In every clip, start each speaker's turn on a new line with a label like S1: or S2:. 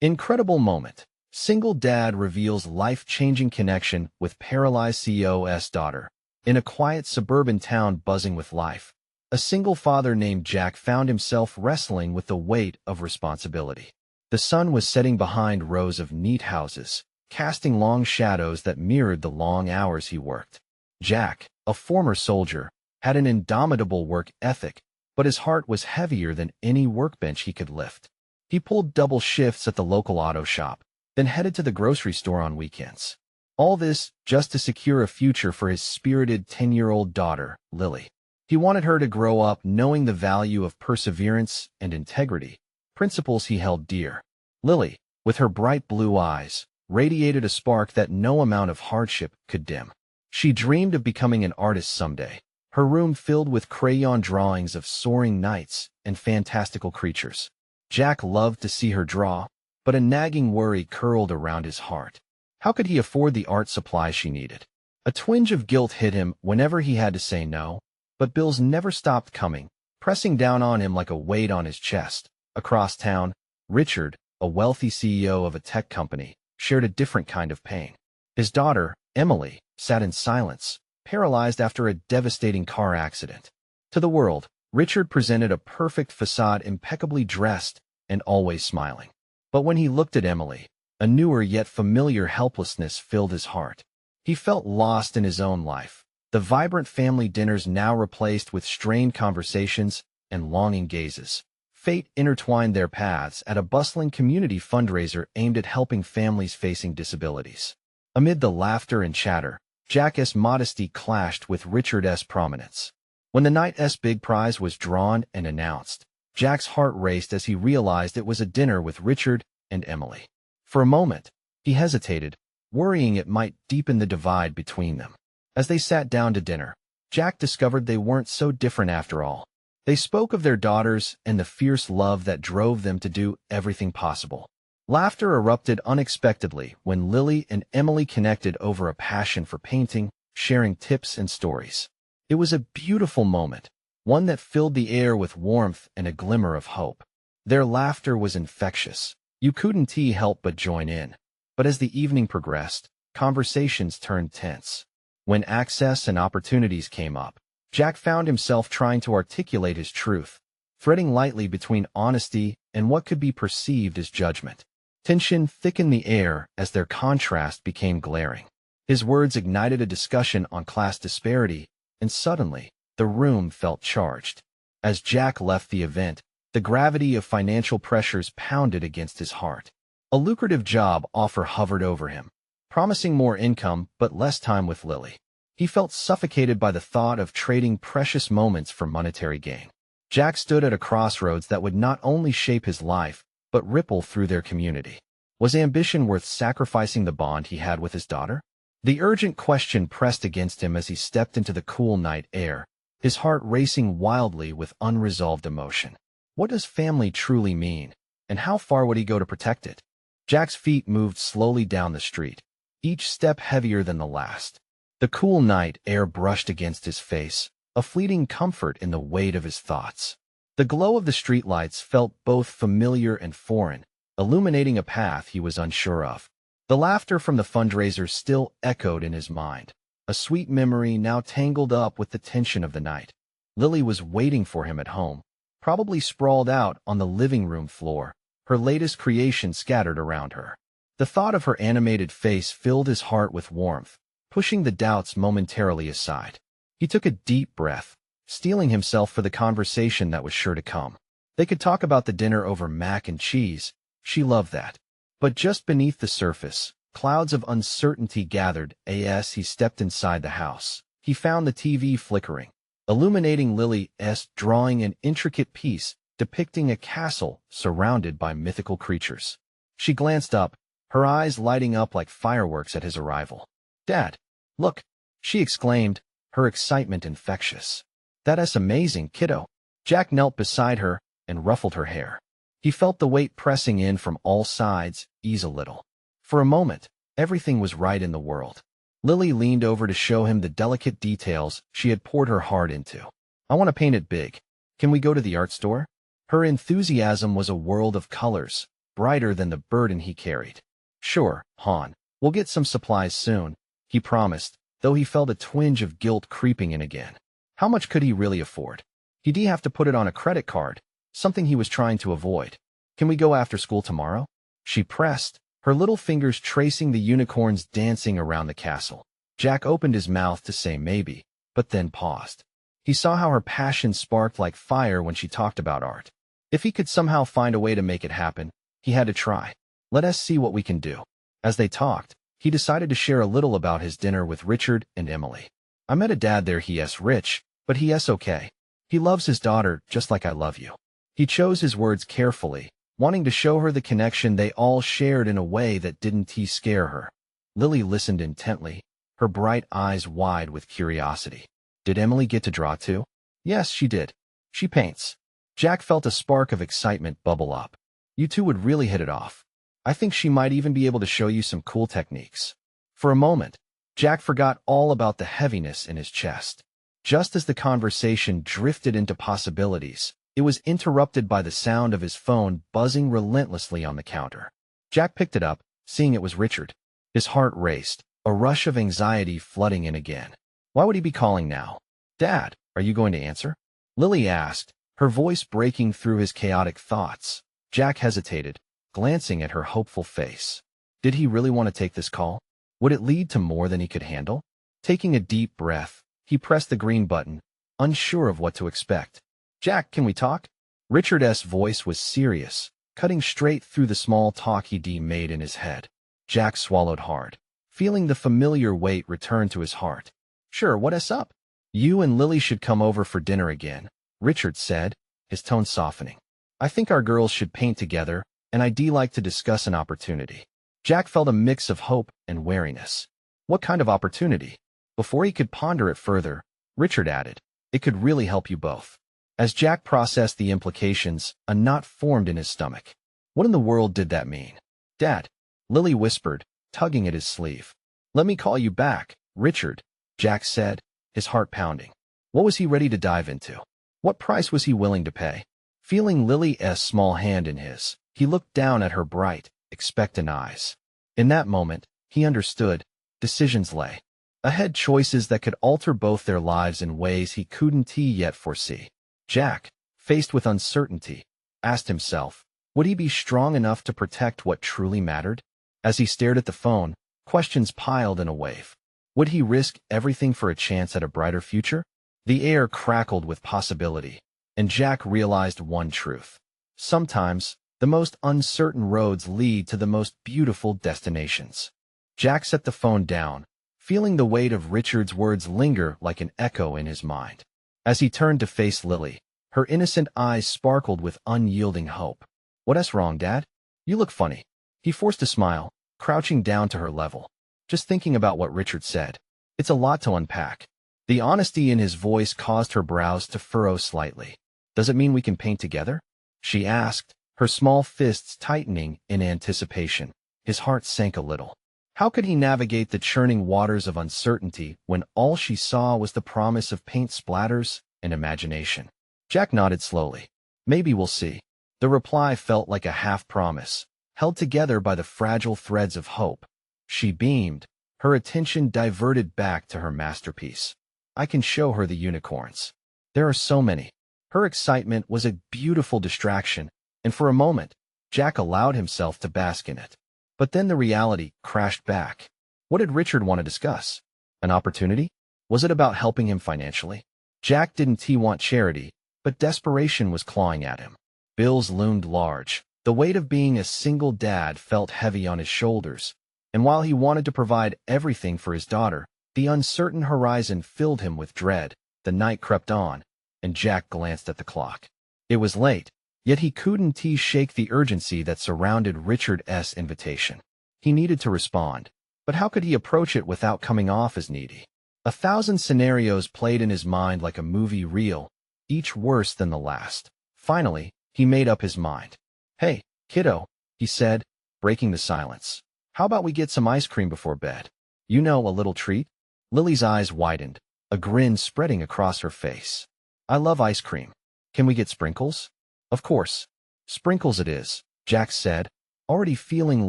S1: Incredible moment. Single dad reveals life-changing connection with paralyzed CEO's daughter. In a quiet suburban town buzzing with life, a single father named Jack found himself wrestling with the weight of responsibility. The sun was setting behind rows of neat houses, casting long shadows that mirrored the long hours he worked. Jack, a former soldier, had an indomitable work ethic, but his heart was heavier than any workbench he could lift. He pulled double shifts at the local auto shop, then headed to the grocery store on weekends. All this just to secure a future for his spirited 10-year-old daughter, Lily. He wanted her to grow up knowing the value of perseverance and integrity, principles he held dear. Lily, with her bright blue eyes, radiated a spark that no amount of hardship could dim. She dreamed of becoming an artist someday, her room filled with crayon drawings of soaring knights and fantastical creatures. Jack loved to see her draw, but a nagging worry curled around his heart. How could he afford the art supplies she needed? A twinge of guilt hit him whenever he had to say no, but bills never stopped coming, pressing down on him like a weight on his chest. Across town, Richard, a wealthy CEO of a tech company, shared a different kind of pain. His daughter, Emily, sat in silence, paralyzed after a devastating car accident. To the world, Richard presented a perfect facade, impeccably dressed and always smiling. But when he looked at Emily, a newer yet familiar helplessness filled his heart. He felt lost in his own life, the vibrant family dinners now replaced with strained conversations and longing gazes. Fate intertwined their paths at a bustling community fundraiser aimed at helping families facing disabilities. Amid the laughter and chatter, Jack's modesty clashed with Richard's prominence. When the night's big prize was drawn and announced, Jack's heart raced as he realized it was a dinner with Richard and Emily. For a moment, he hesitated, worrying it might deepen the divide between them. As they sat down to dinner, Jack discovered they weren't so different after all. They spoke of their daughters and the fierce love that drove them to do everything possible. Laughter erupted unexpectedly when Lily and Emily connected over a passion for painting, sharing tips and stories. It was a beautiful moment, one that filled the air with warmth and a glimmer of hope. Their laughter was infectious. You couldn't help but join in. But as the evening progressed, conversations turned tense. When access and opportunities came up, Jack found himself trying to articulate his truth, threading lightly between honesty and what could be perceived as judgment. Tension thickened the air as their contrast became glaring. His words ignited a discussion on class disparity, and suddenly, the room felt charged. As Jack left the event, the gravity of financial pressures pounded against his heart. A lucrative job offer hovered over him, promising more income but less time with Lily. He felt suffocated by the thought of trading precious moments for monetary gain. Jack stood at a crossroads that would not only shape his life, but ripple through their community. Was ambition worth sacrificing the bond he had with his daughter? The urgent question pressed against him as he stepped into the cool night air, his heart racing wildly with unresolved emotion. What does family truly mean, and how far would he go to protect it? Jack's feet moved slowly down the street, each step heavier than the last. The cool night air brushed against his face, a fleeting comfort in the weight of his thoughts. The glow of the streetlights felt both familiar and foreign, illuminating a path he was unsure of. The laughter from the fundraiser still echoed in his mind, a sweet memory now tangled up with the tension of the night. Lily was waiting for him at home, probably sprawled out on the living room floor, her latest creation scattered around her. The thought of her animated face filled his heart with warmth, pushing the doubts momentarily aside. He took a deep breath, steeling himself for the conversation that was sure to come. They could talk about the dinner over mac and cheese. She loved that. But just beneath the surface, clouds of uncertainty gathered as he stepped inside the house. He found the TV flickering, illuminating Lily's drawing an intricate piece depicting a castle surrounded by mythical creatures. She glanced up, her eyes lighting up like fireworks at his arrival. "Dad, look," she exclaimed, her excitement infectious. "That's amazing, kiddo." Jack knelt beside her and ruffled her hair. He felt the weight pressing in from all sides ease a little. For a moment, everything was right in the world. Lily leaned over to show him the delicate details she had poured her heart into. "I want to paint it big. Can we go to the art store?" Her enthusiasm was a world of colors, brighter than the burden he carried. "Sure, Han. We'll get some supplies soon," he promised, though he felt a twinge of guilt creeping in again. How much could he really afford? He'd have to put it on a credit card, something he was trying to avoid. "Can we go after school tomorrow?" she pressed, her little fingers tracing the unicorns dancing around the castle. Jack opened his mouth to say maybe, but then paused. He saw how her passion sparked like fire when she talked about art. If he could somehow find a way to make it happen, he had to try. "Let us see what we can do." As they talked, he decided to share a little about his dinner with Richard and Emily. "I met a dad there, he's rich, but he's okay. He loves his daughter just like I love you." He chose his words carefully, wanting to show her the connection they all shared in a way that didn't scare her. Lily listened intently, her bright eyes wide with curiosity. "Did Emily get to draw too?" "Yes, she did. She paints." Jack felt a spark of excitement bubble up. "You two would really hit it off. I think she might even be able to show you some cool techniques." For a moment, Jack forgot all about the heaviness in his chest. Just as the conversation drifted into possibilities, it was interrupted by the sound of his phone buzzing relentlessly on the counter. Jack picked it up, seeing it was Richard. His heart raced, a rush of anxiety flooding in again. Why would he be calling now? "Dad, are you going to answer?" Lily asked, her voice breaking through his chaotic thoughts. Jack hesitated, glancing at her hopeful face. Did he really want to take this call? Would it lead to more than he could handle? Taking a deep breath, he pressed the green button, unsure of what to expect. "Jack, can we talk?" Richard's voice was serious, cutting straight through the small talk he'd made in his head. Jack swallowed hard, feeling the familiar weight return to his heart. "Sure, what's up?" "You and Lily should come over for dinner again," Richard said, his tone softening. "I think our girls should paint together, and I'd like to discuss an opportunity." Jack felt a mix of hope and wariness. What kind of opportunity? Before he could ponder it further, Richard added, "It could really help you both." As Jack processed the implications, a knot formed in his stomach. What in the world did that mean? "Dad," Lily whispered, tugging at his sleeve. "Let me call you back, Richard," Jack said, his heart pounding. What was he ready to dive into? What price was he willing to pay? Feeling Lily's small hand in his, he looked down at her bright, expectant eyes. In that moment, he understood. Decisions lay ahead, choices that could alter both their lives in ways he couldn't yet foresee. Jack, faced with uncertainty, asked himself, would he be strong enough to protect what truly mattered? As he stared at the phone, questions piled in a wave. Would he risk everything for a chance at a brighter future? The air crackled with possibility, and Jack realized one truth. Sometimes, the most uncertain roads lead to the most beautiful destinations. Jack set the phone down, feeling the weight of Richard's words linger like an echo in his mind. As he turned to face Lily, her innocent eyes sparkled with unyielding hope. "What's wrong, Dad? You look funny." He forced a smile, crouching down to her level. "Just thinking about what Richard said. It's a lot to unpack." The honesty in his voice caused her brows to furrow slightly. "Does it mean we can paint together?" she asked, her small fists tightening in anticipation. His heart sank a little. How could he navigate the churning waters of uncertainty when all she saw was the promise of paint splatters and imagination? Jack nodded slowly. "Maybe we'll see." The reply felt like a half-promise, held together by the fragile threads of hope. She beamed, her attention diverted back to her masterpiece. "I can show her the unicorns. There are so many." Her excitement was a beautiful distraction, and for a moment, Jack allowed himself to bask in it. But then the reality crashed back. What did Richard want to discuss? An opportunity? Was it about helping him financially? Jack didn't want charity, but desperation was clawing at him. Bills loomed large. The weight of being a single dad felt heavy on his shoulders, and while he wanted to provide everything for his daughter, the uncertain horizon filled him with dread. The night crept on, and Jack glanced at the clock. It was late, yet he couldn't shake the urgency that surrounded Richard's invitation. He needed to respond, but how could he approach it without coming off as needy? 1,000 scenarios played in his mind like a movie reel, each worse than the last. Finally, he made up his mind. "Hey, kiddo," he said, breaking the silence. "How about we get some ice cream before bed? You know, a little treat?" Lily's eyes widened, a grin spreading across her face. "I love ice cream. Can we get sprinkles?" "Of course. Sprinkles it is," Jack said, already feeling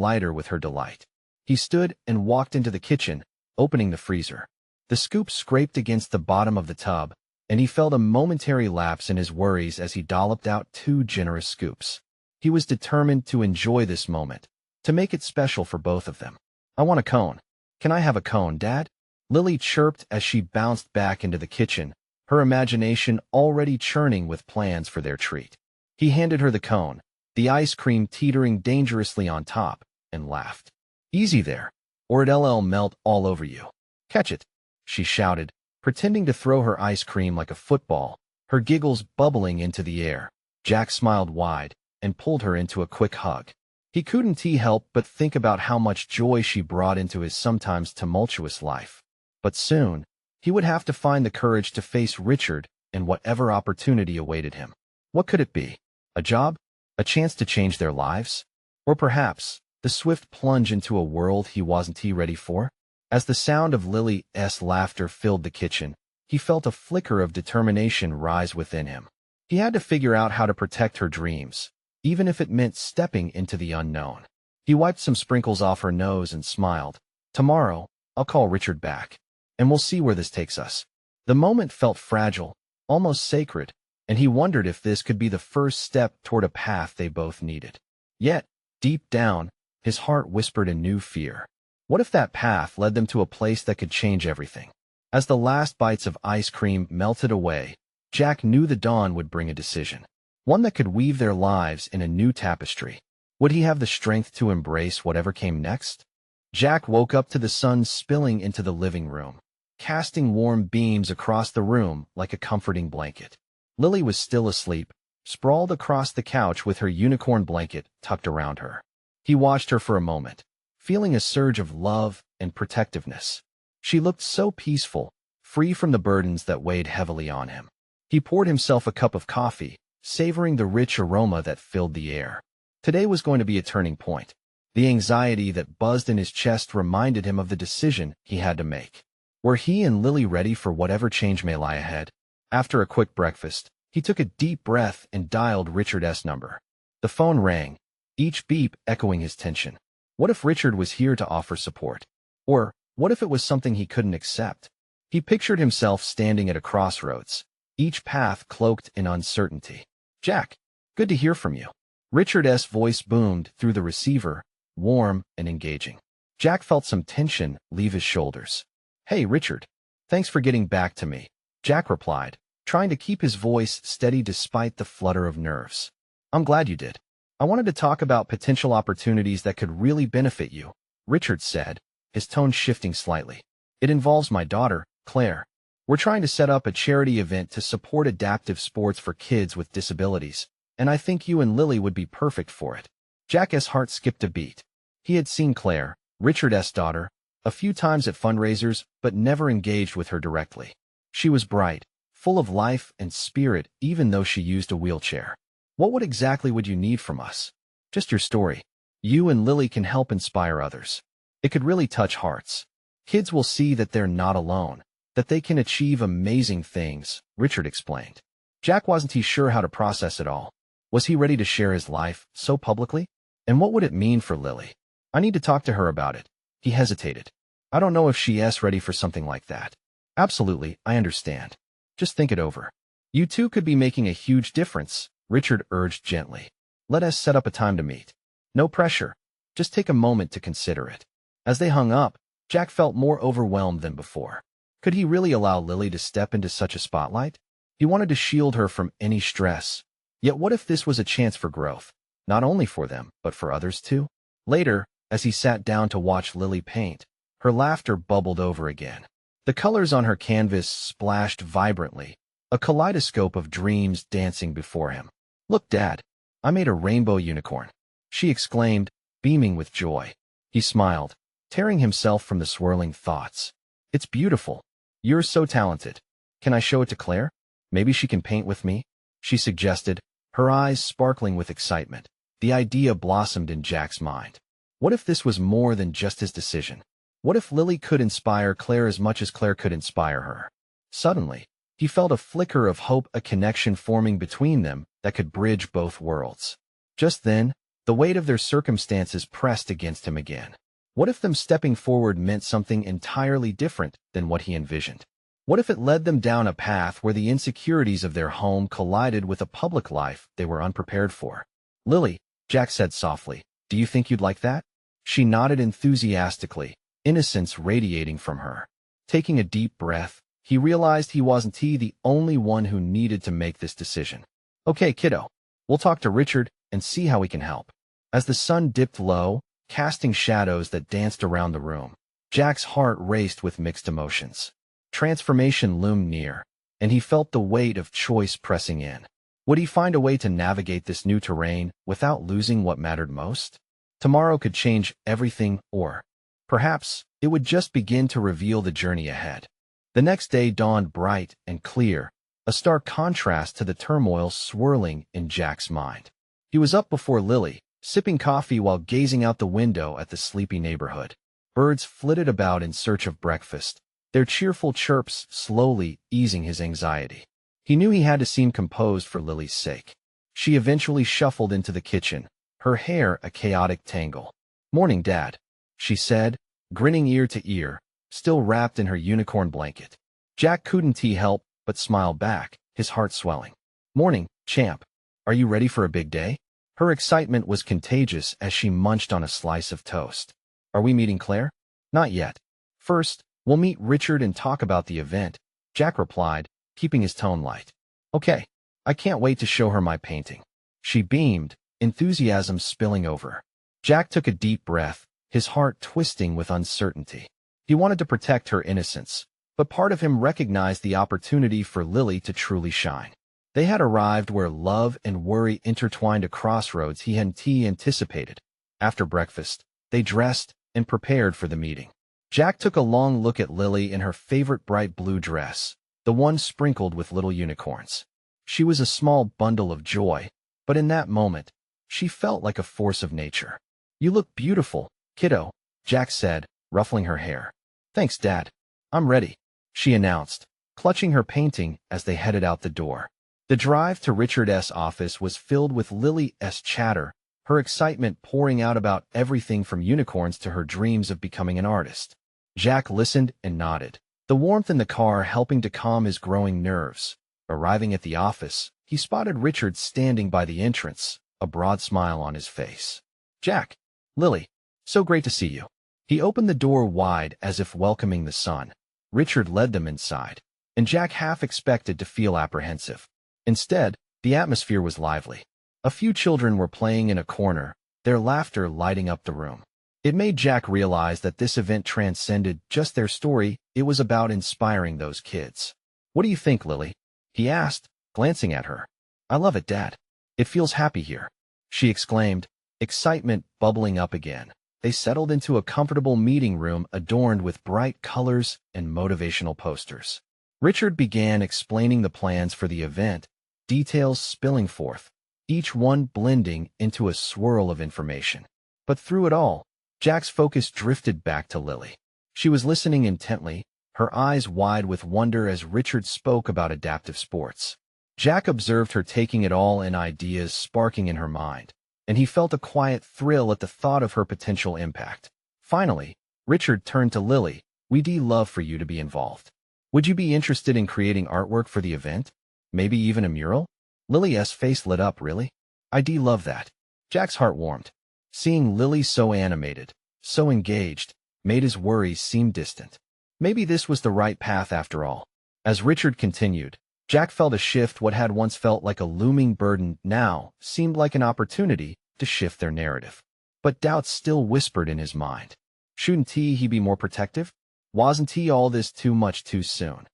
S1: lighter with her delight. He stood and walked into the kitchen, opening the freezer. The scoop scraped against the bottom of the tub, and he felt a momentary lapse in his worries as he dolloped out 2 generous scoops. He was determined to enjoy this moment, to make it special for both of them. "I want a cone. Can I have a cone, Dad?" Lily chirped as she bounced back into the kitchen, her imagination already churning with plans for their treat. He handed her the cone, the ice cream teetering dangerously on top, and laughed. "Easy there, or it'll melt all over you. Catch it," she shouted, pretending to throw her ice cream like a football, her giggles bubbling into the air. Jack smiled wide and pulled her into a quick hug. He couldn't help but think about how much joy she brought into his sometimes tumultuous life. But soon, he would have to find the courage to face Richard and whatever opportunity awaited him. What could it be? A job? A chance to change their lives? Or perhaps, the swift plunge into a world he wasn't ready for? As the sound of Lily's laughter filled the kitchen, he felt a flicker of determination rise within him. He had to figure out how to protect her dreams, even if it meant stepping into the unknown. He wiped some sprinkles off her nose and smiled. "Tomorrow, I'll call Richard back, and we'll see where this takes us." The moment felt fragile, almost sacred, and he wondered if this could be the first step toward a path they both needed. Yet, deep down, his heart whispered a new fear. What if that path led them to a place that could change everything? As the last bites of ice cream melted away, Jack knew the dawn would bring a decision, one that could weave their lives in a new tapestry. Would he have the strength to embrace whatever came next? Jack woke up to the sun spilling into the living room, casting warm beams across the room like a comforting blanket. Lily was still asleep, sprawled across the couch with her unicorn blanket tucked around her. He watched her for a moment, feeling a surge of love and protectiveness. She looked so peaceful, free from the burdens that weighed heavily on him. He poured himself a cup of coffee, savoring the rich aroma that filled the air. Today was going to be a turning point. The anxiety that buzzed in his chest reminded him of the decision he had to make. Were he and Lily ready for whatever change may lie ahead? After a quick breakfast, he took a deep breath and dialed Richard's number. The phone rang, each beep echoing his tension. What if Richard was here to offer support? Or what if it was something he couldn't accept? He pictured himself standing at a crossroads, each path cloaked in uncertainty. "Jack, good to hear from you." Richard's voice boomed through the receiver, warm and engaging. Jack felt some tension leave his shoulders. "Hey, Richard. Thanks for getting back to me," Jack replied, trying to keep his voice steady despite the flutter of nerves. "I'm glad you did. I wanted to talk about potential opportunities that could really benefit you," Richard said, his tone shifting slightly. "It involves my daughter, Claire. We're trying to set up a charity event to support adaptive sports for kids with disabilities, and I think you and Lily would be perfect for it." Jack's heart skipped a beat. He had seen Claire, Richard's daughter, a few times at fundraisers, but never engaged with her directly. She was bright, full of life and spirit, even though she used a wheelchair. "What exactly would you need from us?" "Just your story. You and Lily can help inspire others. It could really touch hearts. Kids will see that they're not alone, that they can achieve amazing things," Richard explained. Jack wasn't sure how to process it all. Was he ready to share his life so publicly? And what would it mean for Lily? "I need to talk to her about it." He hesitated. "I don't know if she's ready for something like that." "Absolutely, I understand. Just think it over. You two could be making a huge difference," Richard urged gently. "Let us set up a time to meet. No pressure. Just take a moment to consider it." As they hung up, Jack felt more overwhelmed than before. Could he really allow Lily to step into such a spotlight? He wanted to shield her from any stress. Yet what if this was a chance for growth, not only for them, but for others too? Later, as he sat down to watch Lily paint, her laughter bubbled over again. The colors on her canvas splashed vibrantly, a kaleidoscope of dreams dancing before him. "Look, Dad, I made a rainbow unicorn," she exclaimed, beaming with joy. He smiled, tearing himself from the swirling thoughts. "It's beautiful. You're so talented. Can I show it to Claire? Maybe she can paint with me?" she suggested, her eyes sparkling with excitement. The idea blossomed in Jack's mind. What if this was more than just his decision? What if Lily could inspire Claire as much as Claire could inspire her? Suddenly, he felt a flicker of hope, a connection forming between them that could bridge both worlds. Just then, The weight of their circumstances pressed against him again. What if them stepping forward meant something entirely different than what he envisioned? What if it led them down a path where the insecurities of their home collided with a public life they were unprepared for? "Lily," Jack said softly, "do you think you'd like that?" She nodded enthusiastically, innocence radiating from her. Taking a deep breath, he realized he wasn't the only one who needed to make this decision. "Okay, kiddo. We'll talk to Richard and see how we can help." As the sun dipped low, casting shadows that danced around the room, Jack's heart raced with mixed emotions. Transformation loomed near, and he felt the weight of choice pressing in. Would he find a way to navigate this new terrain without losing what mattered most? Tomorrow could change everything, or perhaps it would just begin to reveal the journey ahead. The next day dawned bright and clear, a stark contrast to the turmoil swirling in Jack's mind. He was up before Lily, sipping coffee while gazing out the window at the sleepy neighborhood. Birds flitted about in search of breakfast, their cheerful chirps slowly easing his anxiety. He knew he had to seem composed for Lily's sake. She eventually shuffled into the kitchen, her hair a chaotic tangle. "Morning, Dad," she said, grinning ear to ear, still wrapped in her unicorn blanket. Jack couldn't help but smile back, his heart swelling. "Morning, champ. Are you ready for a big day?" Her excitement was contagious as she munched on a slice of toast. "Are we meeting Claire?" "Not yet. First, we'll meet Richard and talk about the event," Jack replied, keeping his tone light. "Okay, I can't wait to show her my painting." She beamed, enthusiasm spilling over. Jack took a deep breath, his heart twisting with uncertainty. He wanted to protect her innocence, but part of him recognized the opportunity for Lily to truly shine. They had arrived where love and worry intertwined a crossroads he hadn't anticipated. After breakfast, they dressed and prepared for the meeting. Jack took a long look at Lily in her favorite bright blue dress, the one sprinkled with little unicorns. She was a small bundle of joy, but in that moment, she felt like a force of nature. "You look beautiful, kiddo," Jack said, ruffling her hair. "Thanks, Dad. I'm ready," she announced, clutching her painting as they headed out the door. The drive to Richard's office was filled with Lily's chatter, her excitement pouring out about everything from unicorns to her dreams of becoming an artist. Jack listened and nodded, the warmth in the car helping to calm his growing nerves. Arriving at the office, he spotted Richard standing by the entrance, a broad smile on his face. "Jack, Lily, so great to see you." He opened the door wide as if welcoming the sun. Richard led them inside, and Jack half expected to feel apprehensive. Instead, the atmosphere was lively. A few children were playing in a corner, their laughter lighting up the room. It made Jack realize that this event transcended just their story, it was about inspiring those kids. "What do you think, Lily?" he asked, glancing at her. "I love it, Dad. It feels happy here," she exclaimed, excitement bubbling up again. They settled into a comfortable meeting room adorned with bright colors and motivational posters. Richard began explaining the plans for the event, details spilling forth, each one blending into a swirl of information. But through it all, Jack's focus drifted back to Lily. She was listening intently, her eyes wide with wonder as Richard spoke about adaptive sports. Jack observed her taking it all in, ideas sparking in her mind, and he felt a quiet thrill at the thought of her potential impact. Finally, Richard turned to Lily. "We'd love for you to be involved. Would you be interested in creating artwork for the event? Maybe even a mural?" Lily's face lit up. "Really? I'd love that." Jack's heart warmed. Seeing Lily so animated, so engaged, made his worries seem distant. Maybe this was the right path after all. As Richard continued, Jack felt a shift. What had once felt like a looming burden now seemed like an opportunity to shift their narrative. But doubts still whispered in his mind. Shouldn't he be more protective? Wasn't all this too much too soon?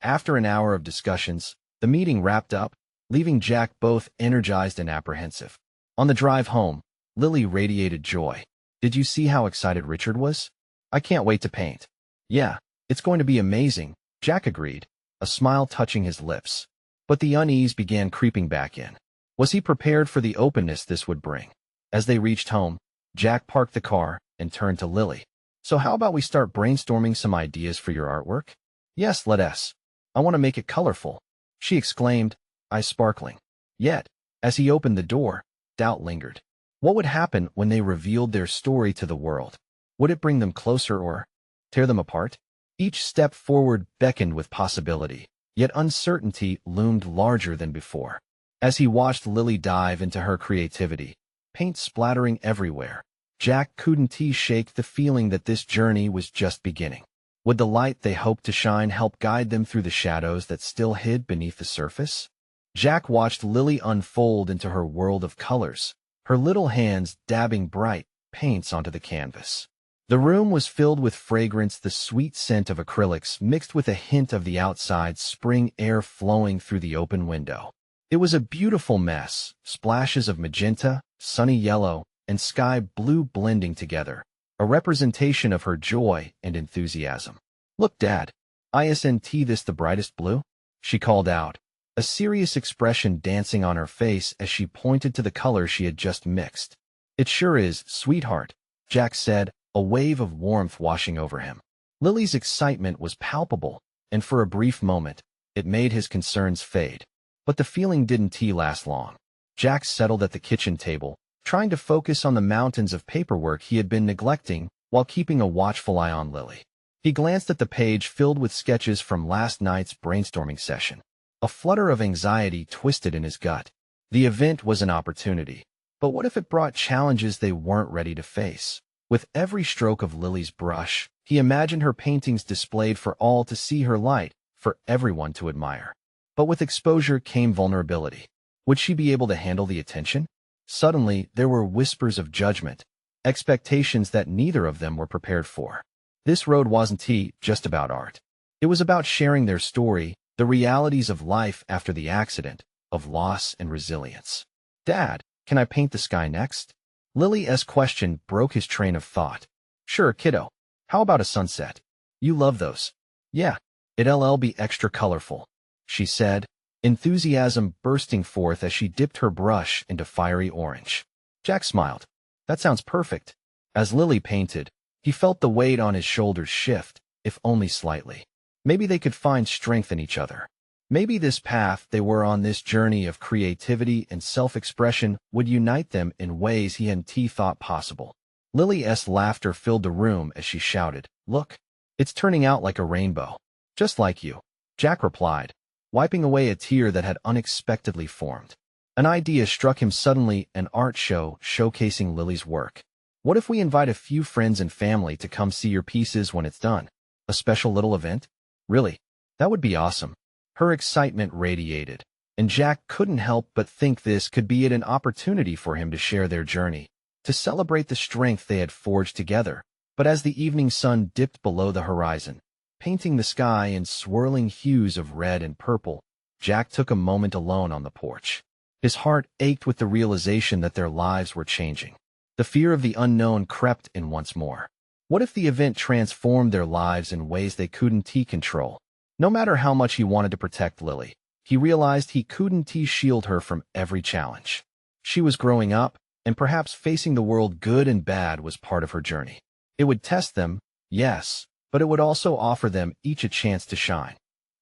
S1: After an hour of discussions, the meeting wrapped up, leaving Jack both energized and apprehensive. On the drive home, Lily radiated joy. "Did you see how excited Richard was? I can't wait to paint." "Yeah, it's going to be amazing," Jack agreed, a smile touching his lips. But the unease began creeping back in. Was he prepared for the openness this would bring? As they reached home, Jack parked the car and turned to Lily. "So how about we start brainstorming some ideas for your artwork?" "Yes, let us. I want to make it colorful," she exclaimed, eyes sparkling. Yet, as he opened the door, doubt lingered. What would happen when they revealed their story to the world? Would it bring them closer or tear them apart? Each step forward beckoned with possibility, yet uncertainty loomed larger than before. As he watched Lily dive into her creativity, paint splattering everywhere, Jack couldn't shake the feeling that this journey was just beginning. Would the light they hoped to shine help guide them through the shadows that still hid beneath the surface? Jack watched Lily unfold into her world of colors, her little hands dabbing bright paints onto the canvas. The room was filled with fragrance, the sweet scent of acrylics mixed with a hint of the outside spring air flowing through the open window. It was a beautiful mess, splashes of magenta, sunny yellow, and sky blue blending together, a representation of her joy and enthusiasm. "Look, Dad, isn't this the brightest blue?" she called out, a serious expression dancing on her face as she pointed to the color she had just mixed. "It sure is, sweetheart," Jack said, a wave of warmth washing over him. Lily's excitement was palpable, and for a brief moment, it made his concerns fade. But the feeling didn't last long. Jack settled at the kitchen table, trying to focus on the mountains of paperwork he had been neglecting while keeping a watchful eye on Lily. He glanced at the page filled with sketches from last night's brainstorming session. A flutter of anxiety twisted in his gut. The event was an opportunity, but what if it brought challenges they weren't ready to face? With every stroke of Lily's brush, he imagined her paintings displayed for all to see, her light for everyone to admire. But with exposure came vulnerability. Would she be able to handle the attention? Suddenly, there were whispers of judgment, expectations that neither of them were prepared for. This road wasn't just about art. It was about sharing their story, the realities of life after the accident, of loss and resilience. "Dad, can I paint the sky next?" Lily's question broke his train of thought. "Sure, kiddo. How about a sunset? You love those." "Yeah, it'll be extra colorful," she said, enthusiasm bursting forth as she dipped her brush into fiery orange. Jack smiled. "That sounds perfect." As Lily painted, he felt the weight on his shoulders shift, if only slightly. Maybe they could find strength in each other. Maybe this path they were on, this journey of creativity and self-expression, would unite them in ways he hadn't thought possible. Lily's laughter filled the room as she shouted, "Look, it's turning out like a rainbow." "Just like you," Jack replied, wiping away a tear that had unexpectedly formed. An idea struck him suddenly, an art show showcasing Lily's work. What if we invite a few friends and family to come see your pieces when it's done? A special little event? Really? That would be awesome. Her excitement radiated, and Jack couldn't help but think this could be an opportunity for him to share their journey, to celebrate the strength they had forged together. But as the evening sun dipped below the horizon, painting the sky in swirling hues of red and purple, Jack took a moment alone on the porch. His heart ached with the realization that their lives were changing. The fear of the unknown crept in once more. What if the event transformed their lives in ways they couldn't control? No matter how much he wanted to protect Lily, he realized he couldn't shield her from every challenge. She was growing up, and perhaps facing the world, good and bad, was part of her journey. It would test them, yes, but it would also offer them each a chance to shine.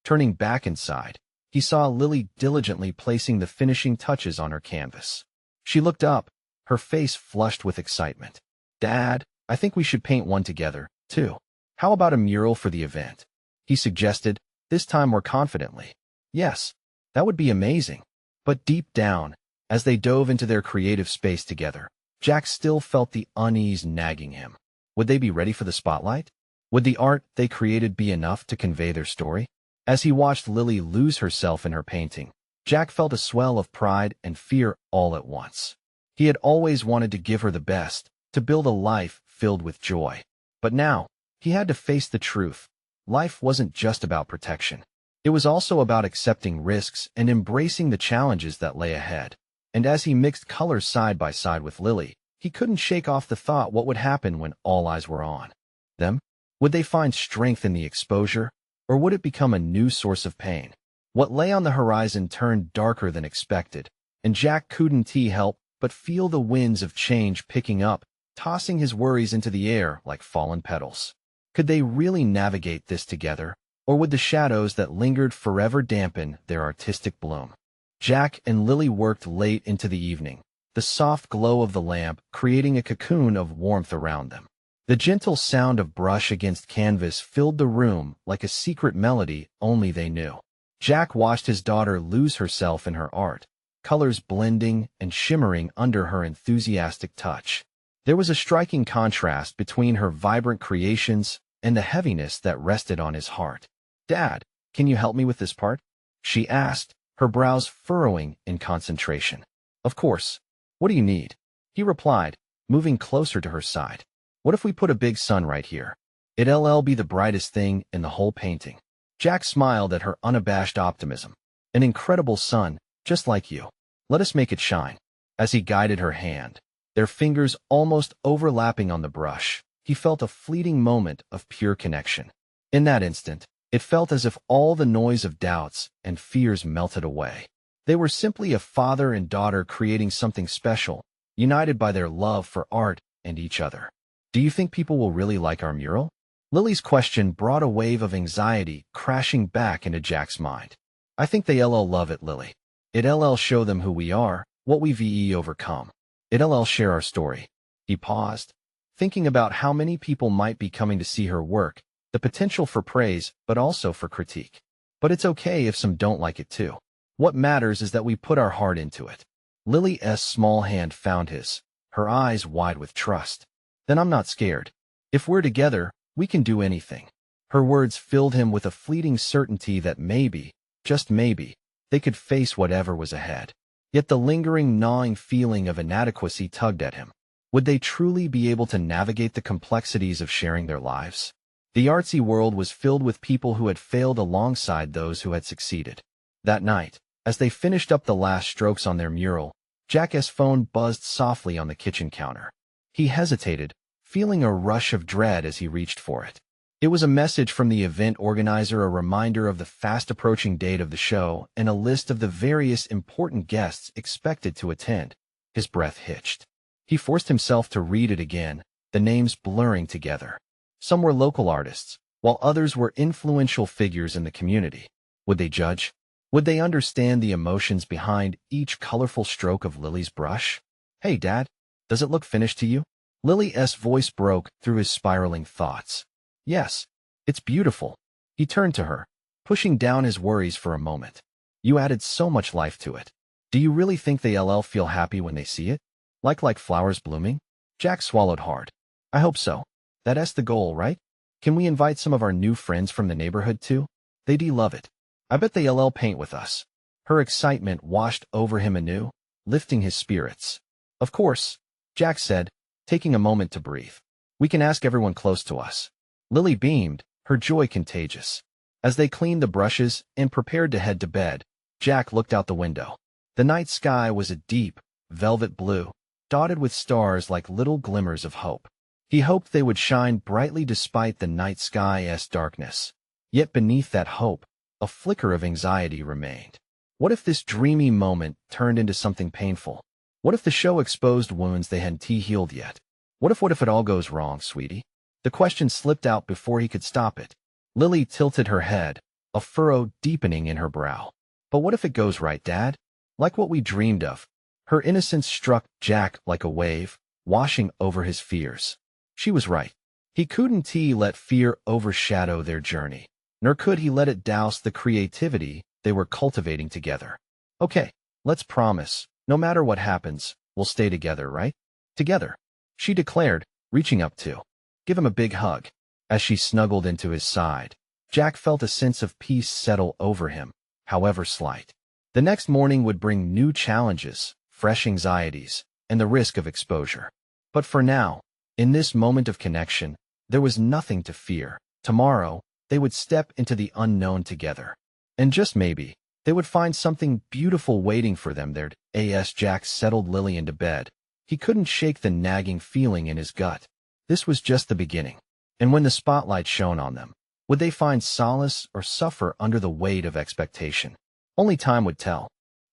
S1: Turning back inside, he saw Lily diligently placing the finishing touches on her canvas. She looked up, her face flushed with excitement. "Dad, I think we should paint one together, too. How about a mural for the event?" he suggested, this time more confidently. "Yes, that would be amazing." But deep down, as they dove into their creative space together, Jack still felt the unease nagging him. Would they be ready for the spotlight? Would the art they created be enough to convey their story? As he watched Lily lose herself in her painting, Jack felt a swell of pride and fear all at once. He had always wanted to give her the best, to build a life filled with joy. But now, he had to face the truth. Life wasn't just about protection. It was also about accepting risks and embracing the challenges that lay ahead. And as he mixed colors side by side with Lily, he couldn't shake off the thought, what would happen when all eyes were on them? Would they find strength in the exposure, or would it become a new source of pain? What lay on the horizon turned darker than expected, and Jack couldn't help but feel the winds of change picking up, tossing his worries into the air like fallen petals. Could they really navigate this together, or would the shadows that lingered forever dampen their artistic bloom? Jack and Lily worked late into the evening, the soft glow of the lamp creating a cocoon of warmth around them. The gentle sound of brush against canvas filled the room like a secret melody only they knew. Jack watched his daughter lose herself in her art, colors blending and shimmering under her enthusiastic touch. There was a striking contrast between her vibrant creations and the heaviness that rested on his heart. "Dad, can you help me with this part?" she asked, her brows furrowing in concentration. "Of course. What do you need?" he replied, moving closer to her side. "What if we put a big sun right here? It'll be the brightest thing in the whole painting." Jack smiled at her unabashed optimism. "An incredible sun, just like you. Let us make it shine." As he guided her hand, their fingers almost overlapping on the brush, he felt a fleeting moment of pure connection. In that instant, it felt as if all the noise of doubts and fears melted away. They were simply a father and daughter creating something special, united by their love for art and each other. "Do you think people will really like our mural?" Lily's question brought a wave of anxiety crashing back into Jack's mind. "I think they'll love it, Lily. It'll show them who we are, what we've overcome. It'll share our story." He paused, thinking about how many people might be coming to see her work, the potential for praise, but also for critique. But it's okay if some don't like it too. What matters is that we put our heart into it. Lily's small hand found his, her eyes wide with trust. "Then I'm not scared. If we're together, we can do anything." Her words filled him with a fleeting certainty that maybe, just maybe, they could face whatever was ahead. Yet the lingering, gnawing feeling of inadequacy tugged at him. Would they truly be able to navigate the complexities of sharing their lives? The artsy world was filled with people who had failed alongside those who had succeeded. That night, as they finished up the last strokes on their mural, Jack's phone buzzed softly on the kitchen counter. He hesitated, feeling a rush of dread as he reached for it. It was a message from the event organizer, a reminder of the fast-approaching date of the show, and a list of the various important guests expected to attend. His breath hitched. He forced himself to read it again, the names blurring together. Some were local artists, while others were influential figures in the community. Would they judge? Would they understand the emotions behind each colorful stroke of Lily's brush? "Hey, Dad, does it look finished to you?" Lily's voice broke through his spiraling thoughts. "Yes, it's beautiful." He turned to her, pushing down his worries for a moment. "You added so much life to it. Do you really think they'll feel happy when they see it? Like flowers blooming?" Jack swallowed hard. "I hope so. That's the goal, right? Can we invite some of our new friends from the neighborhood too? They'd love it. I bet they'll paint with us." Her excitement washed over him anew, lifting his spirits. "Of course," Jack said, taking a moment to breathe. "We can ask everyone close to us." Lily beamed, her joy contagious. As they cleaned the brushes and prepared to head to bed, Jack looked out the window. The night sky was a deep, velvet blue, dotted with stars like little glimmers of hope. He hoped they would shine brightly despite the night sky's darkness. Yet beneath that hope, a flicker of anxiety remained. What if this dreamy moment turned into something painful? What if the show exposed wounds they hadn't healed yet? What if it all goes wrong, sweetie? The question slipped out before he could stop it. Lily tilted her head, a furrow deepening in her brow. "But what if it goes right, Dad? Like what we dreamed of?" Her innocence struck Jack like a wave, washing over his fears. She was right. He couldn't let fear overshadow their journey, nor could he let it douse the creativity they were cultivating together. "Okay, let's promise, no matter what happens, we'll stay together, right?" "Together," she declared, reaching up to give him a big hug. As she snuggled into his side, Jack felt a sense of peace settle over him, however slight. The next morning would bring new challenges, fresh anxieties, and the risk of exposure. But for now, in this moment of connection, there was nothing to fear. Tomorrow, they would step into the unknown together. And just maybe, they would find something beautiful waiting for them there. As Jack settled Lily into bed, he couldn't shake the nagging feeling in his gut. This was just the beginning. And when the spotlight shone on them, would they find solace or suffer under the weight of expectation? Only time would tell.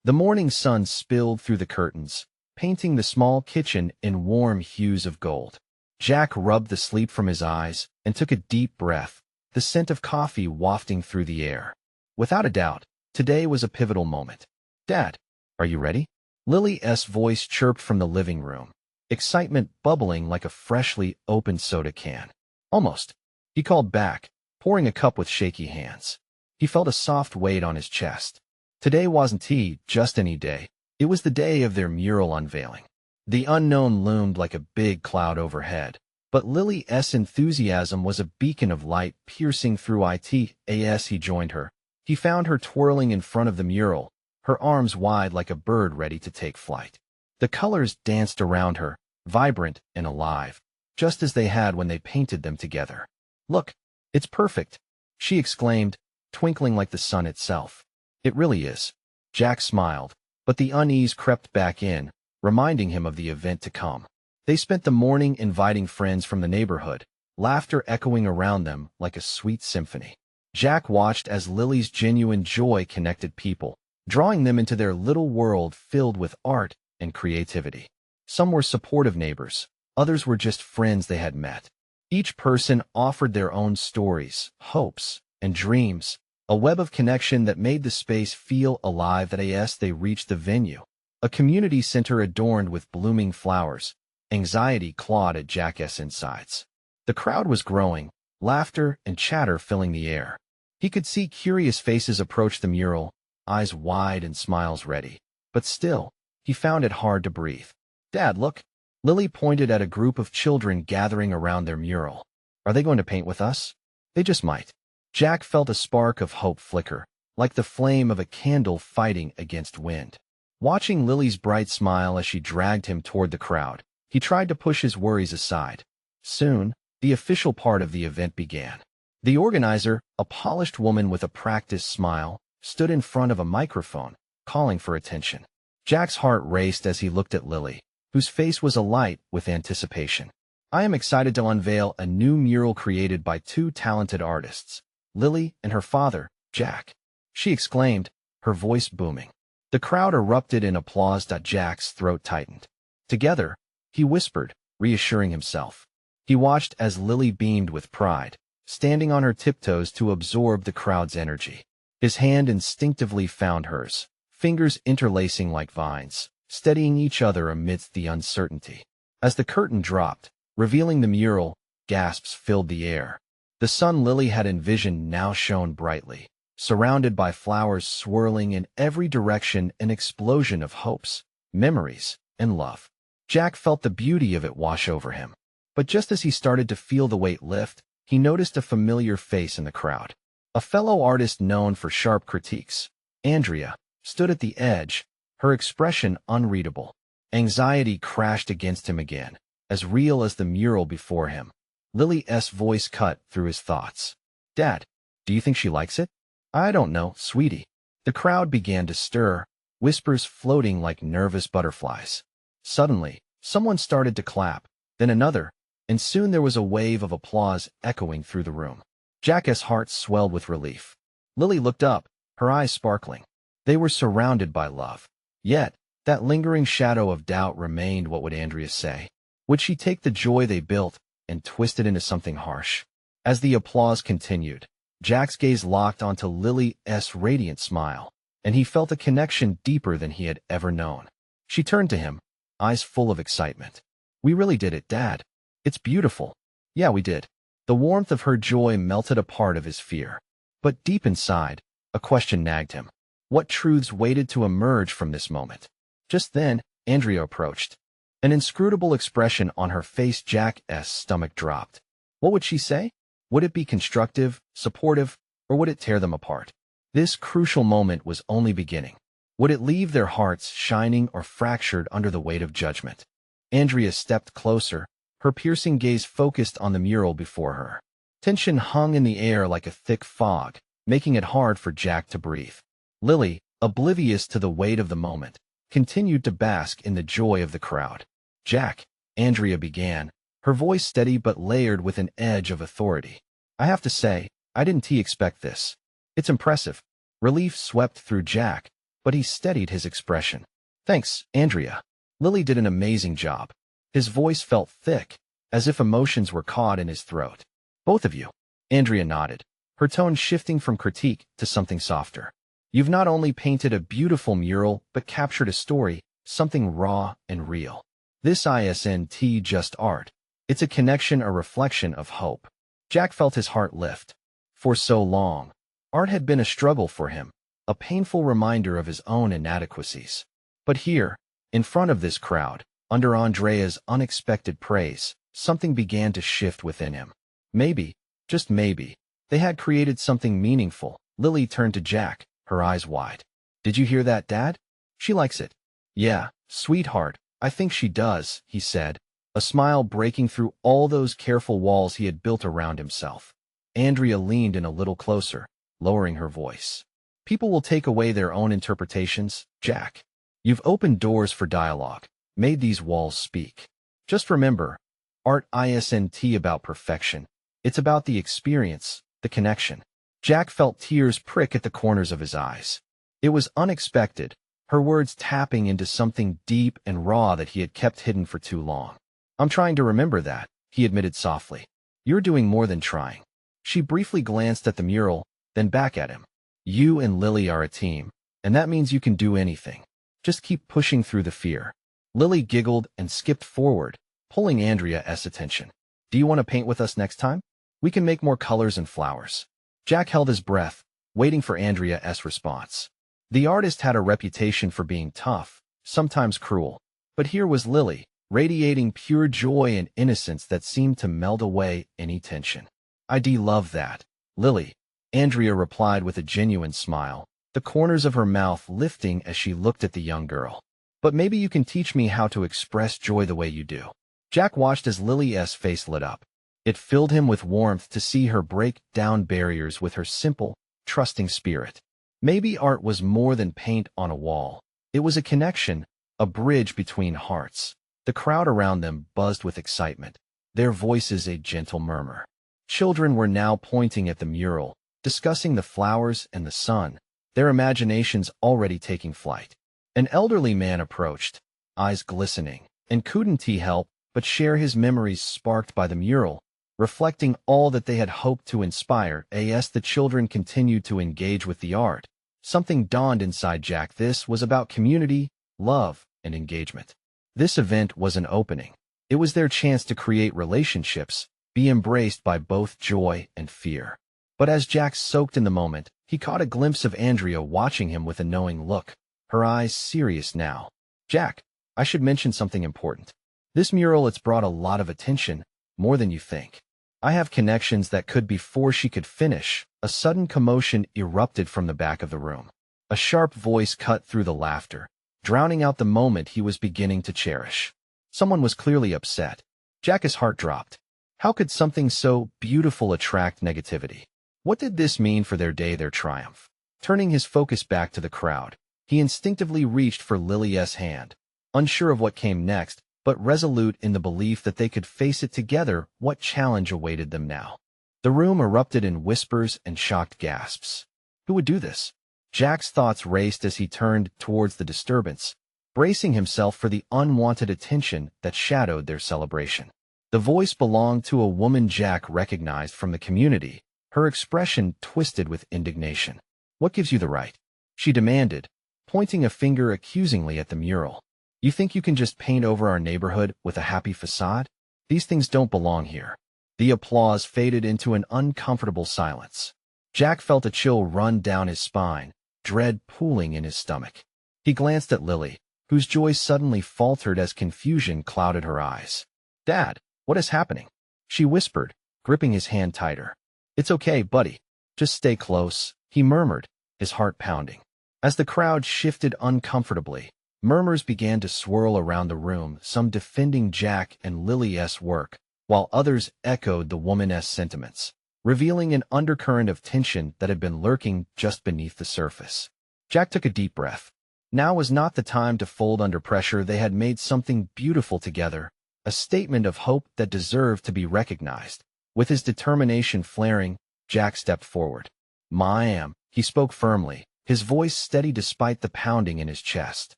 S1: The morning sun spilled through the curtains, painting the small kitchen in warm hues of gold. Jack rubbed the sleep from his eyes and took a deep breath, the scent of coffee wafting through the air. Without a doubt, today was a pivotal moment. "Dad, are you ready?" Lily's voice chirped from the living room, excitement bubbling like a freshly opened soda can. Almost, he called back, pouring a cup with shaky hands. He felt a soft weight on his chest. Today wasn't just any day. It was the day of their mural unveiling. The unknown loomed like a big cloud overhead, but Lily's enthusiasm was a beacon of light piercing through it. As he joined her, he found her twirling in front of the mural, her arms wide like a bird ready to take flight. The colors danced around her, vibrant and alive, just as they had when they painted them together. "Look, it's perfect," she exclaimed, twinkling like the sun itself. "It really is." Jack smiled, but the unease crept back in, reminding him of the event to come. They spent the morning inviting friends from the neighborhood, laughter echoing around them like a sweet symphony. Jack watched as Lily's genuine joy connected people, drawing them into their little world filled with art and creativity. Some were supportive neighbors, others were just friends they had met. Each person offered their own stories, hopes, and dreams, a web of connection that made the space feel alive. As they reached the venue, a community center adorned with blooming flowers, anxiety clawed at Jack's insides. The crowd was growing, laughter and chatter filling the air. He could see curious faces approach the mural, eyes wide and smiles ready. But still, he found it hard to breathe. "Dad, look." Lily pointed at a group of children gathering around their mural. "Are they going to paint with us?" "They just might." Jack felt a spark of hope flicker, like the flame of a candle fighting against wind. Watching Lily's bright smile as she dragged him toward the crowd, he tried to push his worries aside. Soon, the official part of the event began. The organizer, a polished woman with a practiced smile, stood in front of a microphone, calling for attention. Jack's heart raced as he looked at Lily, whose face was alight with anticipation. "I am excited to unveil a new mural created by two talented artists, Lily and her father, Jack," she exclaimed, her voice booming. The crowd erupted in applause. Jack's throat tightened. Together, he whispered, reassuring himself. He watched as Lily beamed with pride, standing on her tiptoes to absorb the crowd's energy. His hand instinctively found hers, fingers interlacing like vines, steadying each other amidst the uncertainty. As the curtain dropped, revealing the mural, gasps filled the air. The sun Lily had envisioned now shone brightly, surrounded by flowers swirling in every direction, an explosion of hopes, memories, and love. Jack felt the beauty of it wash over him. But just as he started to feel the weight lift, he noticed a familiar face in the crowd. A fellow artist known for sharp critiques, Andrea, stood at the edge, her expression unreadable. Anxiety crashed against him again, as real as the mural before him. Lily's voice cut through his thoughts. "Dad, do you think she likes it?" "I don't know, sweetie." The crowd began to stir, whispers floating like nervous butterflies. Suddenly, someone started to clap, then another, and soon there was a wave of applause echoing through the room. Jack's heart swelled with relief. Lily looked up, her eyes sparkling. They were surrounded by love. Yet, that lingering shadow of doubt remained. What would Andrea say? Would she take the joy they built and twist it into something harsh? As the applause continued, Jack's gaze locked onto Lily's radiant smile, and he felt a connection deeper than he had ever known. She turned to him, eyes full of excitement. "We really did it, Dad. It's beautiful." "Yeah, we did." The warmth of her joy melted a part of his fear. But deep inside, a question nagged him. What truths waited to emerge from this moment? Just then, Andrea approached. An inscrutable expression on her face. Jack's stomach dropped. What would she say? Would it be constructive, supportive, or would it tear them apart? This crucial moment was only beginning. Would it leave their hearts shining or fractured under the weight of judgment? Andrea stepped closer, her piercing gaze focused on the mural before her. Tension hung in the air like a thick fog, making it hard for Jack to breathe. Lily, oblivious to the weight of the moment, continued to bask in the joy of the crowd. "Jack," Andrea began, her voice steady but layered with an edge of authority. "I have to say, I didn't expect this. It's impressive." Relief swept through Jack, but he steadied his expression. "Thanks, Andrea. Lily did an amazing job." His voice felt thick, as if emotions were caught in his throat. "Both of you." Andrea nodded, her tone shifting from critique to something softer. "You've not only painted a beautiful mural, but captured a story, something raw and real. This isn't just art. It's a connection, a reflection of hope. Jack felt his heart lift. For so long, art had been a struggle for him, a painful reminder of his own inadequacies. But here, in front of this crowd, under Andrea's unexpected praise, something began to shift within him. Maybe, just maybe, they had created something meaningful. Lily turned to Jack, her eyes wide. "Did you hear that, Dad? She likes it." "Yeah, sweetheart, I think she does," he said, a smile breaking through all those careful walls he had built around himself. Andrea leaned in a little closer, lowering her voice. "People will take away their own interpretations, Jack. You've opened doors for dialogue, made these walls speak. Just remember, art isn't about perfection. It's about the experience, the connection." Jack felt tears prick at the corners of his eyes. It was unexpected, her words tapping into something deep and raw that he had kept hidden for too long. "I'm trying to remember that," he admitted softly. "You're doing more than trying." She briefly glanced at the mural, then back at him. "You and Lily are a team, and that means you can do anything. Just keep pushing through the fear." Lily giggled and skipped forward, pulling Andrea's attention. "Do you want to paint with us next time? We can make more colors and flowers." Jack held his breath, waiting for Andrea's response. The artist had a reputation for being tough, sometimes cruel, but here was Lily, radiating pure joy and innocence that seemed to melt away any tension. "I'd love that, Lily," Andrea replied with a genuine smile, the corners of her mouth lifting as she looked at the young girl. "But maybe you can teach me how to express joy the way you do." Jack watched as Lily's face lit up. It filled him with warmth to see her break down barriers with her simple, trusting spirit. Maybe art was more than paint on a wall. It was a connection, a bridge between hearts. The crowd around them buzzed with excitement, their voices a gentle murmur. Children were now pointing at the mural, discussing the flowers and the sun, their imaginations already taking flight. An elderly man approached, eyes glistening, and couldn't he help but share his memories sparked by the mural, reflecting all that they had hoped to inspire. As the children continued to engage with the art, something dawned inside Jack. This was about community, love, and engagement. This event was an opening. It was their chance to create relationships, be embraced by both joy and fear. But as Jack soaked in the moment, he caught a glimpse of Andrea watching him with a knowing look, her eyes serious now. "Jack, I should mention something important. This mural, it's brought a lot of attention, more than you think. I have connections that could." Before she could finish, a sudden commotion erupted from the back of the room. A sharp voice cut through the laughter, drowning out the moment he was beginning to cherish. Someone was clearly upset. Jack's heart dropped. How could something so beautiful attract negativity? What did this mean for their day, their triumph? Turning his focus back to the crowd, he instinctively reached for Lily's hand, unsure of what came next, but resolute in the belief that they could face it together. What challenge awaited them now? The room erupted in whispers and shocked gasps. Who would do this? Jack's thoughts raced as he turned towards the disturbance, bracing himself for the unwanted attention that shadowed their celebration. The voice belonged to a woman Jack recognized from the community, her expression twisted with indignation. "What gives you the right?" she demanded, pointing a finger accusingly at the mural. "You think you can just paint over our neighborhood with a happy facade? These things don't belong here." The applause faded into an uncomfortable silence. Jack felt a chill run down his spine, dread pooling in his stomach. He glanced at Lily, whose joy suddenly faltered as confusion clouded her eyes. "Dad, what is happening?" she whispered, gripping his hand tighter. "It's okay, buddy. Just stay close," he murmured, his heart pounding. As the crowd shifted uncomfortably, murmurs began to swirl around the room, some defending Jack and Lily's work, while others echoed the woman's sentiments, revealing an undercurrent of tension that had been lurking just beneath the surface. Jack took a deep breath. Now was not the time to fold under pressure. They had made something beautiful together, a statement of hope that deserved to be recognized. With his determination flaring, Jack stepped forward. "Ma'am," he spoke firmly, his voice steady despite the pounding in his chest.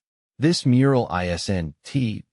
S1: "This mural isn't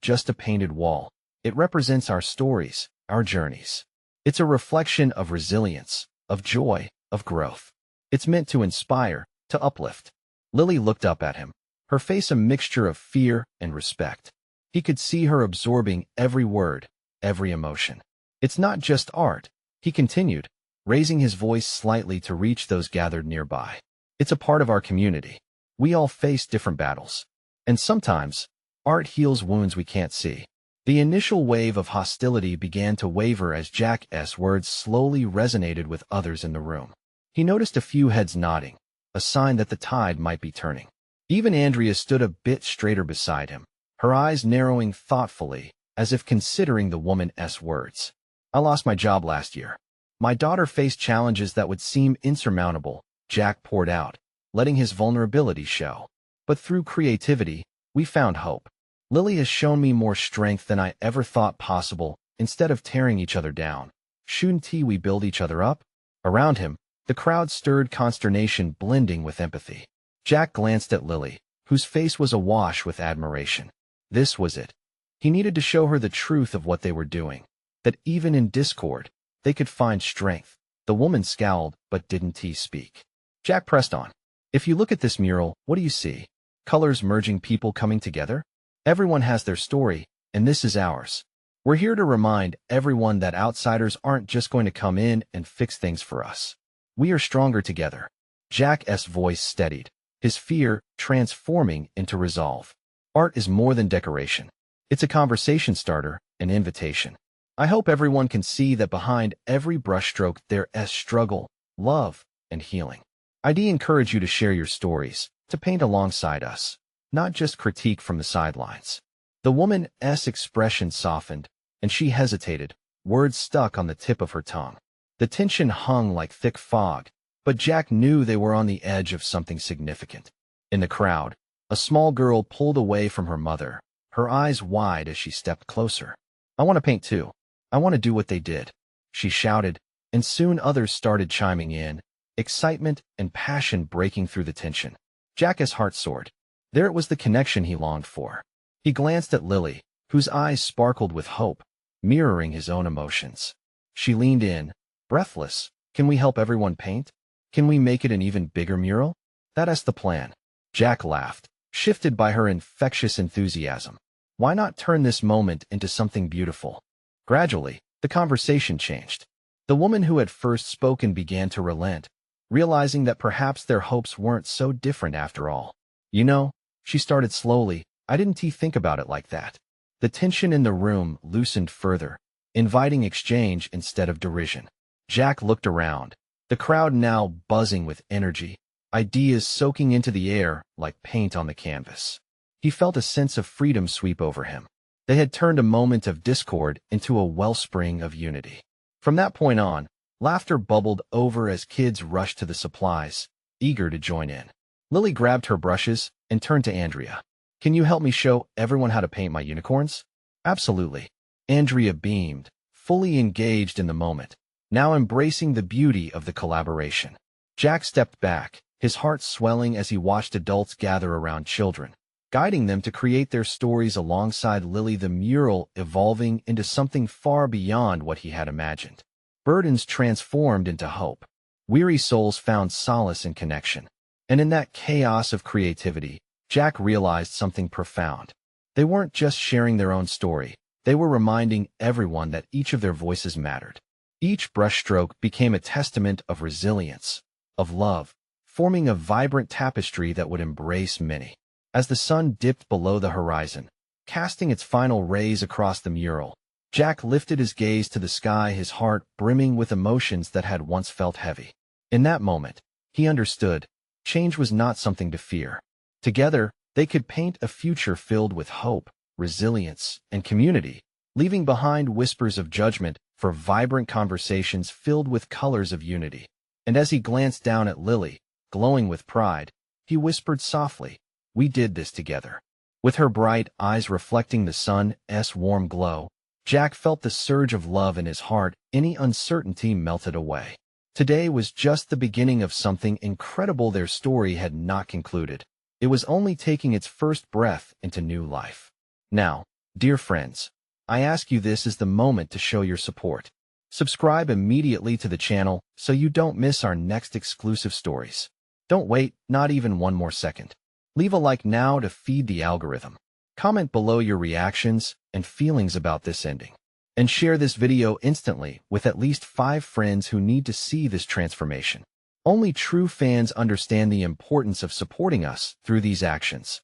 S1: just a painted wall. It represents our stories, our journeys. It's a reflection of resilience, of joy, of growth. It's meant to inspire, to uplift." Lily looked up at him, her face a mixture of fear and respect. He could see her absorbing every word, every emotion. It's not just art, he continued, raising his voice slightly to reach those gathered nearby. It's a part of our community. We all face different battles. And sometimes, art heals wounds we can't see. The initial wave of hostility began to waver as Jack's words slowly resonated with others in the room. He noticed a few heads nodding, a sign that the tide might be turning. Even Andrea stood a bit straighter beside him, her eyes narrowing thoughtfully, as if considering the woman's words. I lost my job last year. My daughter faced challenges that would seem insurmountable, Jack poured out, letting his vulnerability show. But through creativity, we found hope. Lily has shown me more strength than I ever thought possible. Instead of tearing each other down, shouldn't we build each other up? Around him, the crowd stirred consternation blending with empathy. Jack glanced at Lily, whose face was awash with admiration. This was it. He needed to show her the truth of what they were doing, that even in discord, they could find strength. The woman scowled, but didn't speak. Jack pressed on. If you look at this mural, what do you see? Colors merging, people coming together? Everyone has their story, and this is ours. We're here to remind everyone that outsiders aren't just going to come in and fix things for us. We are stronger together. Jack's voice steadied, his fear transforming into resolve. Art is more than decoration. It's a conversation starter, an invitation. I hope everyone can see that behind every brushstroke there is struggle, love, and healing. I'd encourage you to share your stories, to paint alongside us, not just critique from the sidelines. The woman's expression softened, and she hesitated, words stuck on the tip of her tongue. The tension hung like thick fog, but Jack knew they were on the edge of something significant. In the crowd, a small girl pulled away from her mother, her eyes wide as she stepped closer. I want to paint too. I want to do what they did, she shouted, and soon others started chiming in, excitement and passion breaking through the tension. Jack's heart soared. There it was, the connection he longed for. He glanced at Lily, whose eyes sparkled with hope, mirroring his own emotions. She leaned in, breathless. Can we help everyone paint? Can we make it an even bigger mural? That's the plan. Jack laughed, shifted by her infectious enthusiasm. Why not turn this moment into something beautiful? Gradually, the conversation changed. The woman who had first spoken began to relent, realizing that perhaps their hopes weren't so different after all. You know, she started slowly, I didn't think about it like that. The tension in the room loosened further, inviting exchange instead of derision. Jack looked around, the crowd now buzzing with energy, ideas soaking into the air like paint on the canvas. He felt a sense of freedom sweep over him. They had turned a moment of discord into a wellspring of unity. From that point on, laughter bubbled over as kids rushed to the supplies, eager to join in. Lily grabbed her brushes and turned to Andrea. Can you help me show everyone how to paint my unicorns? Absolutely. Andrea beamed, fully engaged in the moment, now embracing the beauty of the collaboration. Jack stepped back, his heart swelling as he watched adults gather around children, guiding them to create their stories alongside Lily, the mural evolving into something far beyond what he had imagined. Burdens transformed into hope. Weary souls found solace in connection. And in that chaos of creativity, Jack realized something profound. They weren't just sharing their own story, they were reminding everyone that each of their voices mattered. Each brushstroke became a testament of resilience, of love, forming a vibrant tapestry that would embrace many. As the sun dipped below the horizon, casting its final rays across the mural, Jack lifted his gaze to the sky, his heart brimming with emotions that had once felt heavy. In that moment, he understood, change was not something to fear. Together, they could paint a future filled with hope, resilience, and community, leaving behind whispers of judgment for vibrant conversations filled with colors of unity. And as he glanced down at Lily, glowing with pride, he whispered softly, we did this together. With her bright eyes reflecting the sun's warm glow, Jack felt the surge of love in his heart. Any uncertainty melted away. Today was just the beginning of something incredible. Their story had not concluded. It was only taking its first breath into new life. Now, dear friends, I ask you, this is the moment to show your support. Subscribe immediately to the channel so you don't miss our next exclusive stories. Don't wait, not even one more second. Leave a like now to feed the algorithm. Comment below your reactions and feelings about this ending. And share this video instantly with at least 5 friends who need to see this transformation. Only true fans understand the importance of supporting us through these actions.